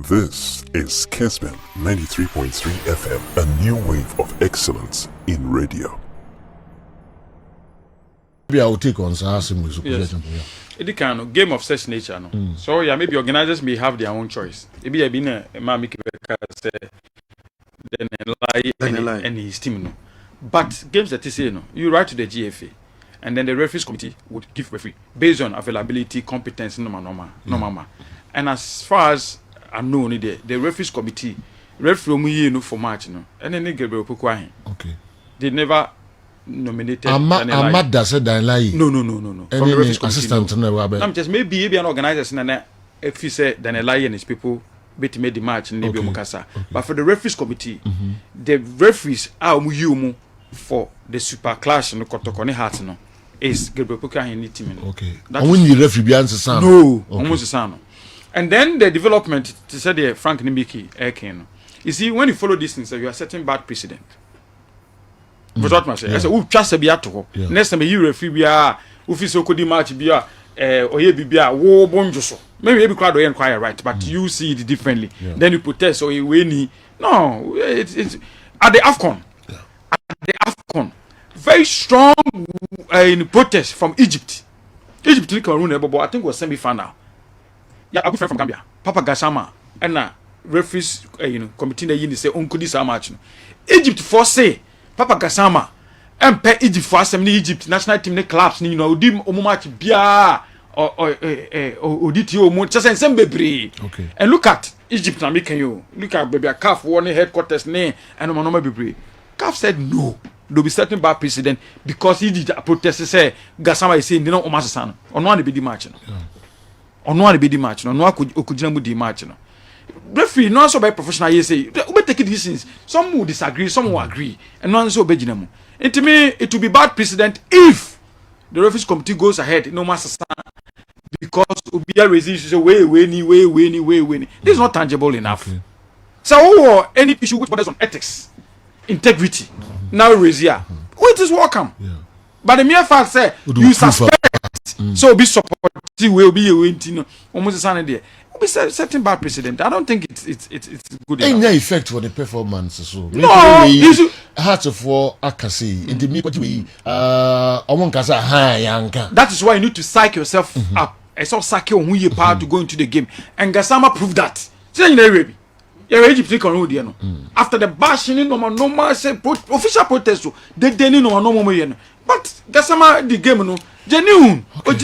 This is Kessben 93.3 FM, a new wave of excellence in radio. Maybe I will take on Sasim with yes. It kind of game of such nature. No? So yeah, maybe organizers may have their own choice. Maybe I've been a man make then lie and his team. No. But games that you say, no, you write to the GFA, and then the referees committee would give referee based on availability, competence, normal. And as far as I know, the referees committee referee no for match, no, and then they get okay. They never nominated. Ahmad said that lie. No. From the referees assistant, no. I'm just maybe an organizer, and if you say then a lie and his people. Bet made the match in Mukasa. But for the referees committee, the referees are for the super clash in the Kotoko heart no is Gabriel Poka in the team. Okay. And when you referee be answer no, almost sano. And then the development to say the Frank Nimbiki Eken. You see, when you follow this thing, so you are setting bad precedent. But what must say? I say, "Oh, trust a biato." Next time you referee be a official could match be a oye bibia wo bonjoso. Maybe every crowd will inquire, right? But you see it differently. Then you protest or you win. No, it's at the AFCON. At the AFCON, very strong in protest from Egypt. Egypt, Cameroon, I think was semi-final. Yeah, a good friend from Gambia, Papa Gassama, and referees, committee the uni say, "Uncle this match." Egypt for say, Papa Gassama, and pay Egypt for some Egypt national team ne clubs, dim match bia. Or just and same baby. Okay. And look at Egypt now making you look at baby a CAF warning headquarters name and no baby. CAF said no, they'll be certain bad precedent because he did a protest say Gassama is saying they don't almost son on one be the match. On one be the match, no could the match. Referee no so by professional you say we take it these some will disagree, some will agree, and none so obey. And to me it will be bad precedent if the referees committee goes ahead, no master because Ubia resist way. This is not tangible enough. Okay. So any issue which borders on ethics, integrity, now Razia, it is welcome. Yeah. But the mere fact say you suspect, so be supportive will be a win. Almost a Sunday. Be setting bad precedent. I don't think it's good. Any effect for the performance so. No, heart of war akasi in the me that is why you need to psych yourself up. I saw Saki on who you power to go into the game, and Gassama proved that. Say in Arabi, Egypt on after the bashing, no say official protest, they didn't know no. But Gassama the game no genuine. But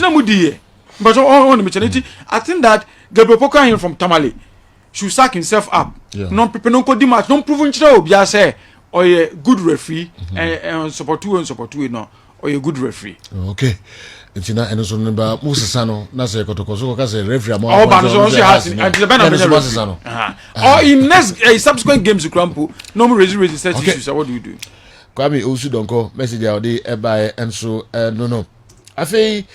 I think that Gabriel Poka from Tamale should sack himself up. Non people no code match, non proven chiro say or a good referee and support two no or a good referee. Okay. Ntina eno so nba Moses no na say Kotoko so ka say referee am and the banner or in next subsequent games you crumple no more raise such issues. What do you do? Kwame Osu donko message out there by and so no I say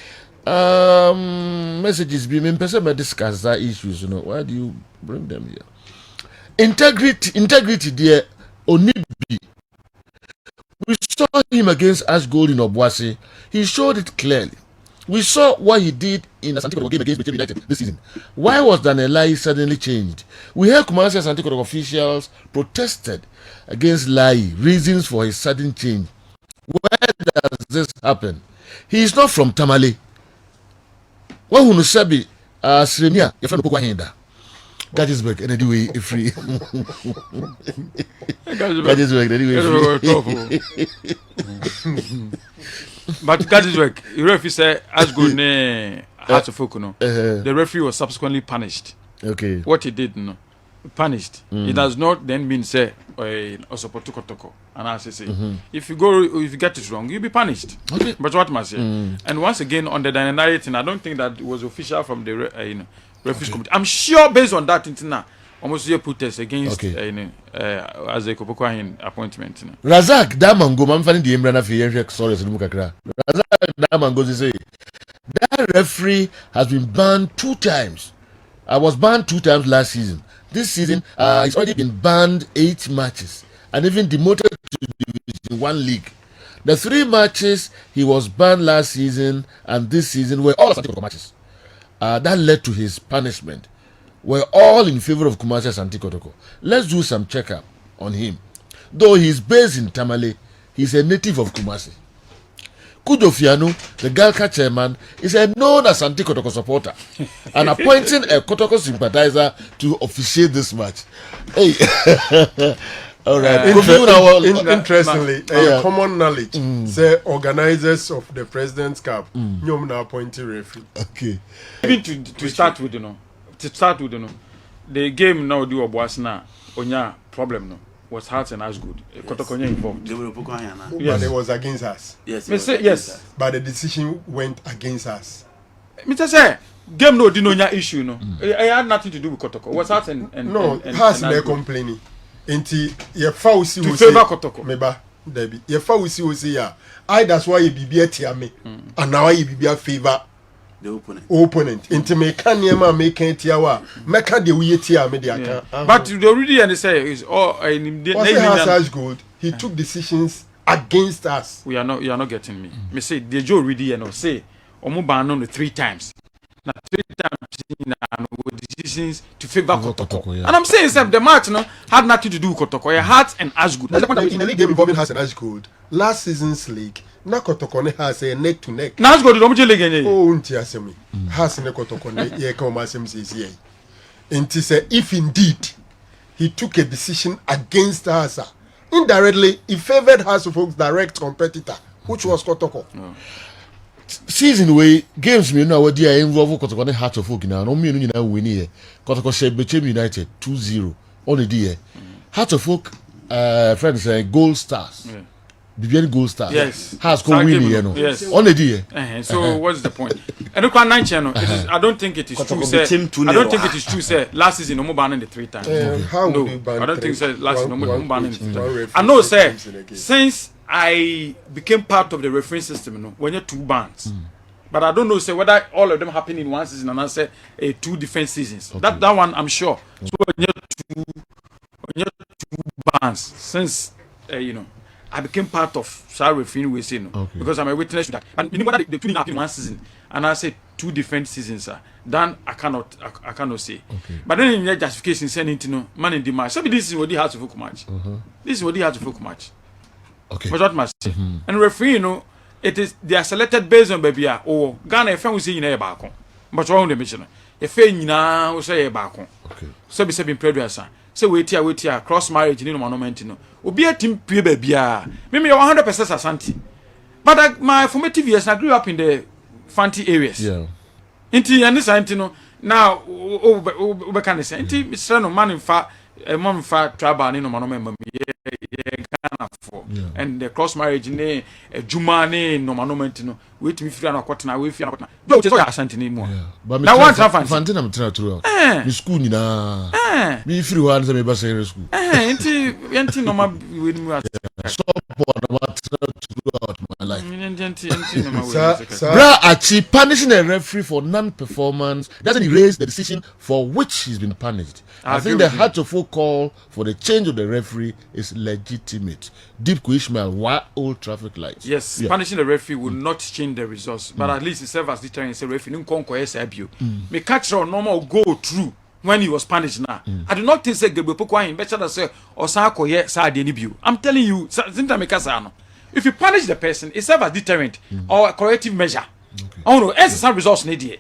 messages be me person me discuss that issues why do you bring them here? Integrity there only be. We saw him against Ash Gold in Obuasi. He showed it clearly. We saw what he did in the Santiago game against Manchester United this season. Why was Danelai suddenly changed? We heard Kumasi and Santiago officials protested against Lai, reasons for his sudden change. Where does this happen? He is not from Tamale. What who sabi Sremia, your friend Pokwa Hinda. Gadisburg, anyway, free. Gadisburg, anyway, free. But Gadisburg, the referee said, as good ne Heart of Okuno. The referee was subsequently punished. Okay. What he did, punished. It does not then mean say or support to Kotoko. And I say, if you get it wrong, you'll be punished. Okay. But what must say? And once again, on the dynamite, I don't think that it was official from the referees committee. I'm sure based on that, almost a protest against as a Kopoko appointment. Razak Damango, I'm finding the Imbrana for sorry, Razak Damango say that referee has been banned 2 times. I was banned 2 times last season. This season, he's already been banned 8 matches and even demoted to Division 1 league. The 3 matches he was banned last season and this season were all Santiago matches. That led to his punishment. were all in favor of Kumasi Asante Kotoko. Let's do some checkup on him. Though he's based in Tamale, he's a native of Kumasi. Kudo Fiano, the Galka chairman, is a known Asante Kotoko supporter and appointing a Kotoko sympathizer to officiate this match. Hey, all right. Interestingly, common knowledge say organizers of the President's Cup, nyom na appointing referee. Okay. Even to start with, the game now do Obuasna onya problem no was hard and as good. Kotoko involved. But it was against us. Yes. Yes. But the decision went against us. Mr. Say game no dinonya issue no. It had nothing to do with Kotoko. It was hard and no, has no complaining. Inti ye fa usi to favor Kotoko. Meba Debbie. Ye fa usi ya. I that's why you be tiame. And now you be favor the opponent. Inti me kan niema me kan tiawa. Meka de we tiame de aka. But they already and say is all such good. He took decisions against us. You are not getting me. Me say the Joe already and say omo ban no 3 times. Now 3 times decisions to favor Kotoko. Yeah. And I'm saying the match had nothing to do with Kotoko. It had an as good. In the league game involving has an as good. Last season's league, na Kotoko has a neck to neck. Na as good don't league again. Oh, unti asemi. Has ne Kotoko ye come asem say. Inti say if indeed he took a decision against us, indirectly he favored House of Folks' direct competitor, which was Kotoko. No. Season way games me know what they involve Kotoko ne Heart of Folk na no me no nyina win here. Kotoko Bechem United 2-0 on the day. Heart of Folk friends goal stars. Yeah. Bibiani goal stars. Yes. Has go win here no. Yes. On the day. So what's the point? And look at 9 channel. I don't think it is true say. I don't think it is true say last season no more banning the 3 times. How no, would you ban I don't think say last season no more banning the 3 times. I I know say since I became part of the refereeing system, when you 2 bans. But I don't know say whether all of them happen in 1 season and I say 2 different seasons. Okay. That one I'm sure. So when you 2 bans since I became part of Sar refereeing we say because I'm a witness to that. And you know whether the 2 didn't happen in 1 season and I say 2 different seasons then I cannot say. Okay. But then in your justification saying man in the match. So this is what he has to folk match. This is what he has to folk match. Okay. But what must say? And referee it is they are selected based on baby or Ghana if we say in back. But wrong the mission. If you now say back. Okay. So be saying previous say wait here cross marriage in monument obi a team pie baby me 100% Asante. But my formative years I grew up in the fancy areas. Yeah. Inti and this now we can say inti Mr. No man in fact a mom fa tribal in monument Ghana for and the cross marriage ne juma ne no monument wait me free na kwotna we free na kwotna do just Asante ni mo but now one Fanti na mtra throughout me school ni na me free one say me ba secondary school inti normal we me stop throughout my life. Fred Achee punishing a referee for non-performance doesn't erase the decision for which he's been punished. I think the Heart of Folk call for the change of the referee is legitimate. Deep Ishmael, why old traffic lights? Yes, punishing the referee will not change the results, but at least it serves as deterrent. Say referee no conquer SIBU. Me catch or normal go through when he was punished now. I do not think say Gabriel Pokwa better than say Osako ye sa de nibu. I'm telling you, if you punish the person, it serves as deterrent or a corrective measure. Okay. Oh no, as some results need.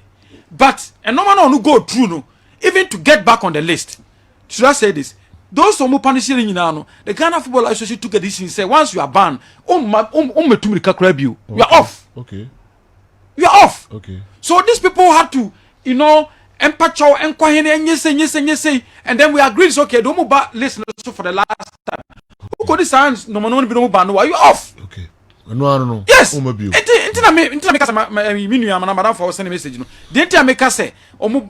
But a normal no go through no, even to get back on the list. Should I say this? Those who punishing you now, the Ghana Football Association took a decision say once you are banned, you are off. Okay. You are off. Okay. So these people had to, empacho and say, and then we agreed it's okay. Don't move back. Listen for the last time. Who could this sounds no one be no ban? Are you off? Okay. No. Yes. Madam for sending message. Didn't make us say Omu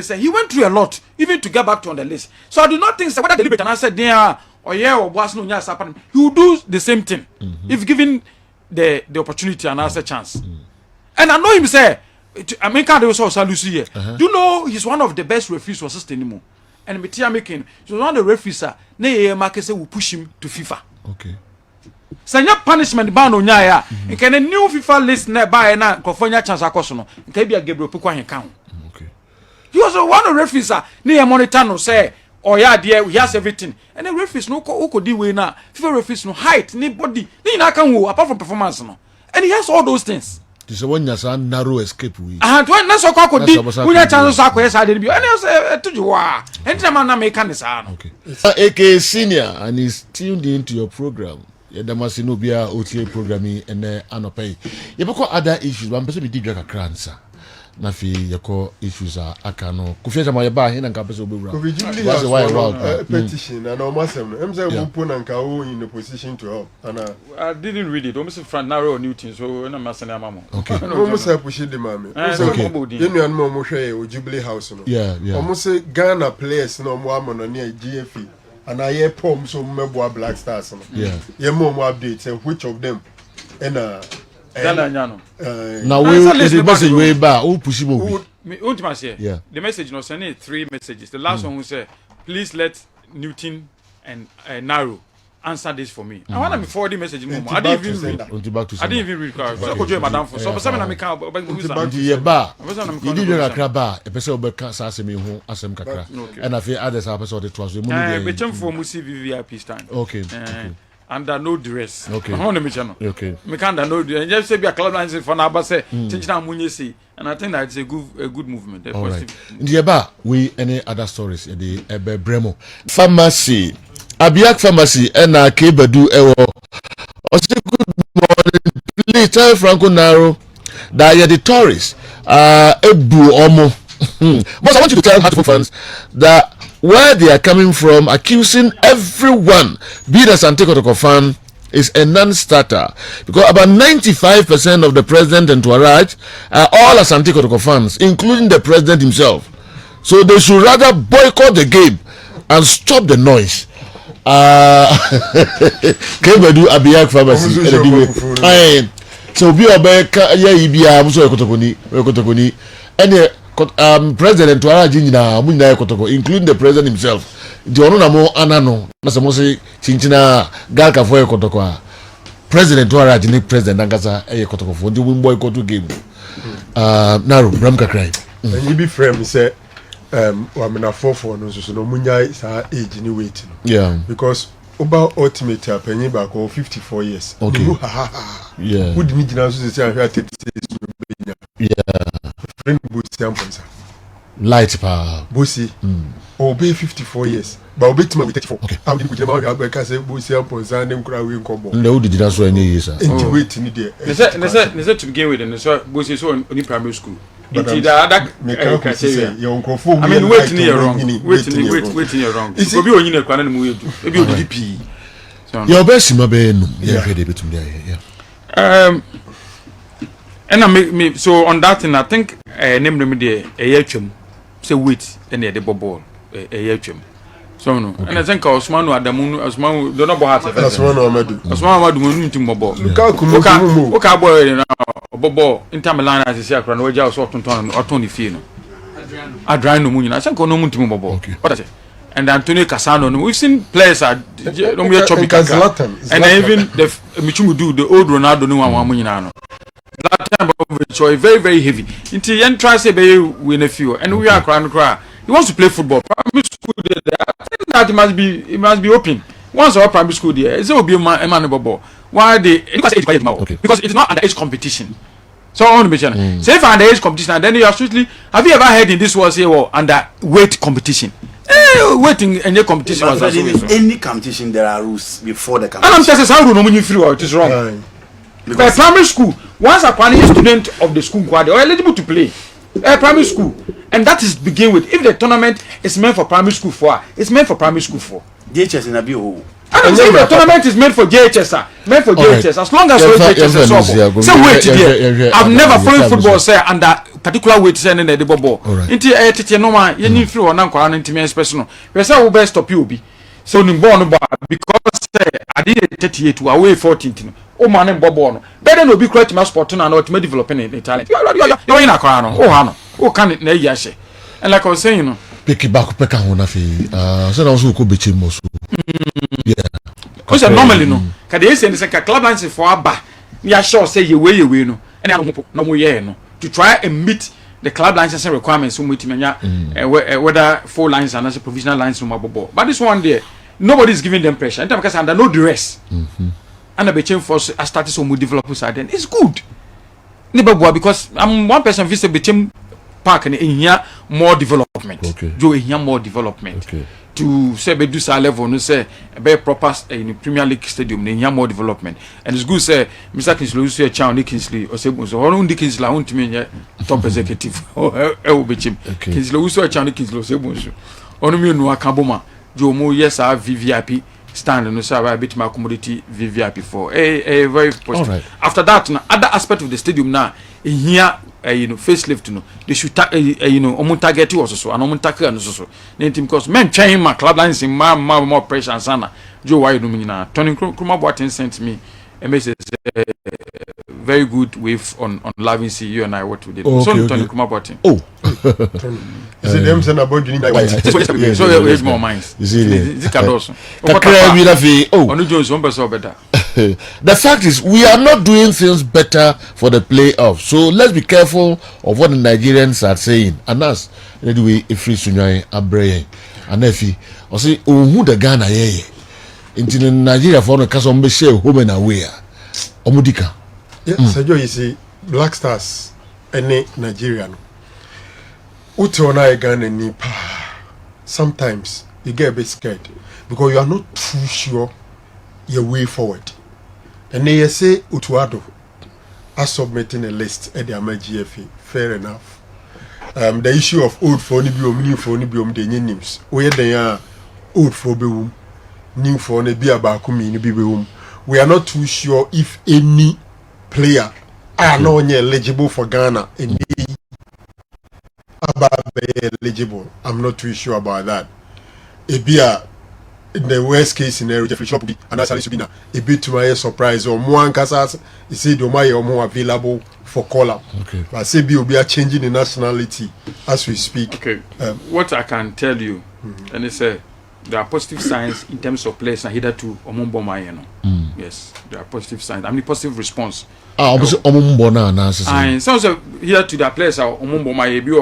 say he went through a lot even to get back to on the list. So I do not think whether deliberate and I said there or was no happen. He will do the same thing if given the opportunity and answer chance. And I know him say I mean can't also Lucy here. Do you know he's one of the best referees for system anymore. And Metia making so one of the referees will push him to FIFA. Okay. Sanya punishment ban on ya nke the new FIFA list na buy na Kofonya chance akoso no nke bia Gabriel Pokwa he kan. Okay. He was one of the referees near monitor no say oh yeah dear he has everything and the referees no ko di way na FIFA referees no height ni body ni na kan wo apart from performance no and he has all those things. This is one yasa narrow escape we. When na so ko di we na chance so akoye sa de bi and I told you wa anytime na make kan sa no. Okay. AK senior and he's tuned into your program. Yadamasi no bia OTA programming and anopay. Yebeko other issues one person be di dwa kakra nsa. Na fi yako issues aka no kufia chama yeba he na nka pese obewura that's why petition and almost em say mpo na nka o in the position to help and I didn't read it almost Frank Narrow Newton so na masana mama okay almost say push the mama you know no mo hwe o Jubilee House no yeah almost say Ghana players no mo amono na GFA and I hear pom so mebo Black Stars no yeah ye mo updates and which of them and now we the message way back who push him over yeah the message no sending 3 messages the last one who said please let Newton and Narrow answer this for me I want to forward the message I didn't even read so ko join madam for so na me kan yeah ba you did your kraba e pese obeka sa asem hu asem kakra and afi others are pese the twas we be chem for mu VIP stand okay under no duress. Okay. Okay. Me can't no duress. And just say be a club line for now, but say change na munye say, and I think that it's a good movement. All right. Ndieba, we any other stories? The Bremo pharmacy, Abiak pharmacy, and Kebedu ewo. Also, good morning. Please tell Franco Naro that you're the tourists. Ebu Omo. But I want you to tell Heartful fans that where they are coming from, accusing everyone, be the Kotoko fan, is a non-starter. Because about 95% of the president and entourage are all Kotoko fans, including the president himself. So they should rather boycott the game and stop the noise. Kebedu Abiyak pharmacy. So be a baker, yeah, Kotokoni, and president to Arajina, Munda Kotoko, including the president himself. The Onamo Anano, Nasamosi, Chinchina, Galka for Kotoko. President to Arajini, President Angasa, a Kotoko for the win boycott game. Naro, Bramka cry. And you be friend, say, I'm in a 4 no, so no Munya is our age in waiting. Yeah. Because about ultimate penny back or 54 years. Okay. Yeah. Who didn't you say, yeah. Light power. Bossy. Obey 54 years. But obey to 34. Okay. How did you get about Bossy and Ponsan crowd in combo? No, did that's why any years. And wait in the day. To begin with, and so Bossy so in primary school. I mean, waiting here wrong. Waiting here wrong. It's be on your canon. Maybe DP. Your best, my baby. Yeah. And I make so on that thing I think name them there a yechum say wait and the ball a yechum so no and I think Osman Adamu Osman don't know about Osman Amadu to mobile okay boy bobo Inter Milan as you say akran we ja so tonton otoni fie no Adriano Munyi I think no muntu mobile what I say and Antonio Cassano no we've seen players are don't be chubby and even the Michumu do the old Ronaldo no one Munyi no that time of very very heavy until you try say be win a few and we are crying he wants to play football primary school there I think that it must be open once our primary school there it will be a man ball why they because it's not underage competition so I want to mention say for underage competition and then you absolutely have you ever heard in this world say under weight competition waiting any competition was any competition there are rules before the competition and I'm just saying how no free it is wrong. By primary school, once a student of the school they are eligible to play. Primary school, and that is begin with. If the tournament is meant for primary school 4, it's meant for primary school 4. JHS in a bio. And if the tournament is meant for JHS, meant for JHS, as long as JHS is over. So wait there. I've never followed football say under particular weight saying the ball. Into a teacher no man, you need through or non quarantine personal. We say we best stop you be. So ni born because I did 38 to away 14. Oh man and Bobo. Better no be create my sport and ultimate developing in talent. You're in a crown. Oh Hano. Oh can it nay yashe. And like I was saying, you know. Pick it back peka hona fi. So also could be chimos. Yeah. Because normally no. Can they say the club lines for Abba? We are sure say you way no. And I don't know no to try and meet the club licensing requirements whether 4 lines and as a provisional lines no more. But this one there, nobody is giving them pressure. And because under no duress, and the Bechem force I started some developers side, then it's good. Because I'm one person visit Bechem Park and in here more development. Okay. Joe in here more development. Okay. To say be do sa level no say be proper in Premier League stadium in here more development. And it's good say Mr. Kingsley say Chow Kingsley or say so on Kingsley want to me top executive or Bechem. Kingsley say Chow Kingsley say so. On me no akaboma Joe mo yes I VVIP stand no say I bit my commodity VVIP for a very positive. Right. After that no other aspect of the stadium now in here facelift no they should omun target also so and omun tackle no so because men train my club lines in more pressure and sana Joe why do me na Tony Kruma Boateng sent me a message very good wave on Lavin C you and I what we did so Tony Kruma Boateng is it them saying about you need so we have more minds is it Kadoso onu Jones one person better. The fact is, we are not doing things better for the playoffs. So let's be careful of what the Nigerians are saying. And us, anyway, if free Sunyai, Abraham, and Nefi, or say, oh, who the Ghana ye? Into Nigeria for the Casombe share home and away. Omudika. Yes, you see, Black Stars, any Nigerian. Utona Ghana nipa. Sometimes you get a bit scared because you are not too sure your way forward. And they say Utuado are submitting a list at the GFA. Fair enough. The issue of old for Nibium, new for Nibium, the names. Where they are old for Beum, new for Nebia Bakumi, Nibium. We are not too sure if any player are not eligible for Ghana and they are eligible. I'm not too sure about that. In the worst case scenario, Jeffrey Shop and that's Subina, a bit to my surprise or more Casas, he said, or more available for call up. Okay. But Sebi will be changing the nationality as we speak. Okay. What I can tell you, and it's there are positive signs in terms of players and hitherto Omumbo Mayeno. Yes, there are positive signs. I mean, positive response. Omumbo na and some here to the players are Omumbo Mayebi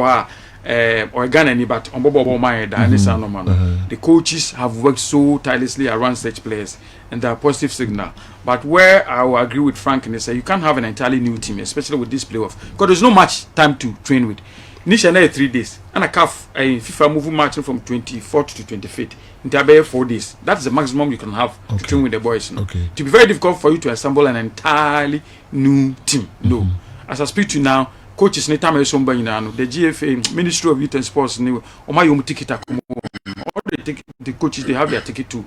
or Ghana, but Ombobo Mayeda and this man. The coaches have worked so tirelessly around such players, and they are positive signal. But where I will agree with Frank and say you can't have an entirely new team, especially with this playoff, because there's not much time to train with. Initially 3 days, and a calf a FIFA moving match from 24th to 25th. In 4 days. That's the maximum you can have to train with the boys. No? Okay. To be very difficult for you to assemble an entirely new team. No. As I speak to you now, coaches need time the GFA Ministry of Youth and Sports the coaches they have their ticket to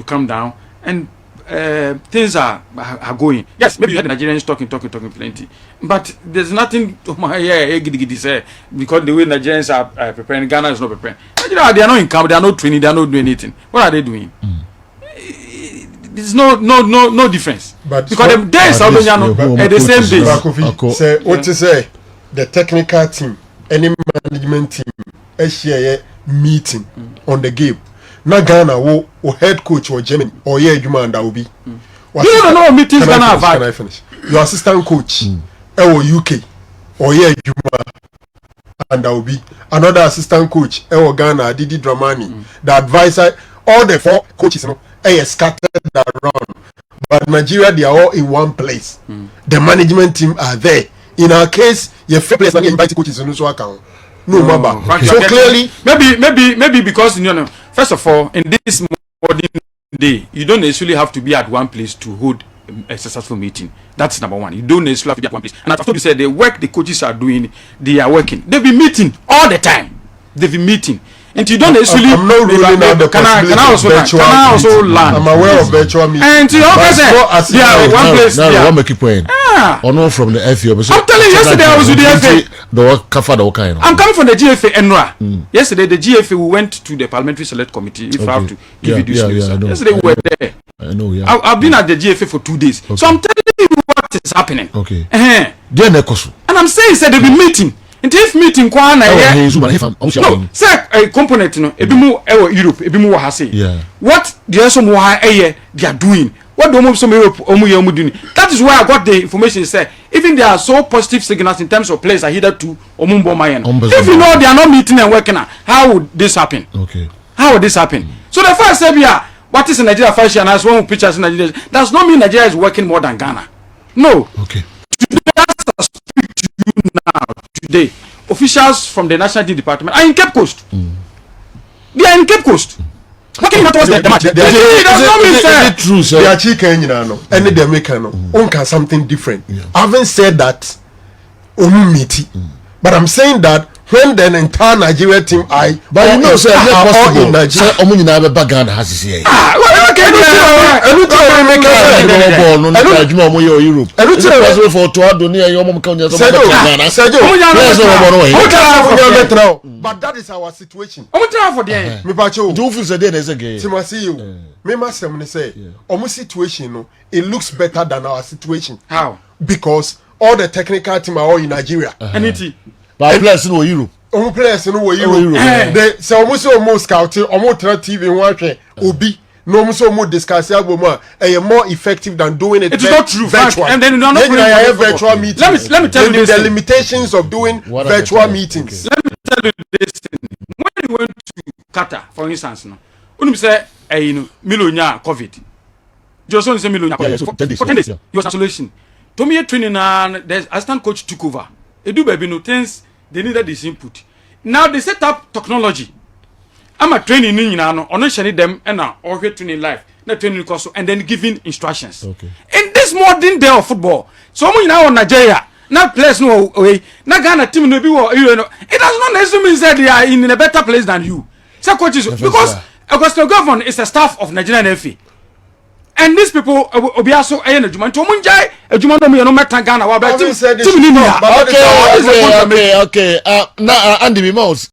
come down and things are going. Yes, maybe you had the Nigerians talking plenty, but there's nothing to my say because the way Nigerians are preparing, Ghana is not preparing. They are not in camp, they are not training, they are not doing anything. What are they doing? There's no difference. But because the days are the same days. Say what to say? The technical team, any management team, a share meeting on the game. Not Ghana or head coach or Germany or Juma that will be. You don't know meetings Ghana have. Can I finish? Your assistant coach or UK or Juma and that will be another assistant coach or Ghana Didi Dramani. The advisor, all the 4 coaches, scattered around. But Nigeria, they are all in one place. The management team are there. In our case, your fair players not invited coaches in this account. No, Mamba. So clearly, maybe because first of all, in this modern day, you don't necessarily have to be at one place to hold a successful meeting. That's number one. You don't necessarily have to be at one place. And as I told you, said the work the coaches are doing, they are working. They've been meeting all the time. They've been meeting. And you don't necessarily. I'm not ruling out the possibility can I also learn? I'm aware of virtual meetings. And you also yeah, one place. No, one make it point. Or no from the FA. I'm telling you, yesterday I was with the FA. I'm coming from the GFA Enra. Yesterday the GFA we went to the Parliamentary Select Committee. If I have to give you this news. Yesterday we were there. I know. Yeah. I've been at the GFA for 2 days. So I'm telling you what is happening. Okay. And I'm saying said they've been meeting. And if meeting kwana no say a component no ebi mu Europe ebi mu wa ha say what the also mo ha they are doing What do some Europe doing? That is why I got the information say even there are so positive signals in terms of players are headed to Omumbo Mayen. If you know they are not meeting and working, how would this happen? Okay. How would this happen? So the first say what is in Nigeria fashion as one pictures in Nigeria does not mean Nigeria is working more than Ghana. No. Okay. Today, as I speak to you now, today, officials from the National Team Department are in Cape Coast. They are in Cape Coast. What can you not the match? It does not mean say true, sir. They are chicken, and they make something different. I haven't said that but I'm saying that when the entire Nigeria team but you know sir all in Nigeria omunyina be baganda has here but that is our situation. Situation it looks better than our situation. How? Because all the technical team are all in Nigeria. But players in Europe. Players in Europe. They say almost scouting, almost TV watching. Obi no almost discuss more effective than doing it. It is not true. Virtual. And then you are not virtual meetings. Let me tell you the limitations of doing virtual meetings. Let me tell you this thing. When you went to Qatar, for instance, no, when you say Milonia COVID, Johnson say Milonia COVID for 10 days. Your isolation. To me, training and the assistant coach took over. They do baby no things. They needed this input. Now they set up technology. I'm a training in on them and now or training live, not training course and then giving instructions. Okay. In this modern day of football, so when now on Nigeria, now players no way, now Ghana team no be it does not necessarily mean that they are in a better place than you. So coaches because Augusto Government is a staff of Nigerian FA. And these people obi aso eye na juma nto munjai ejuma no me no meta Ghana wa ba team ni okay now Andy Mouse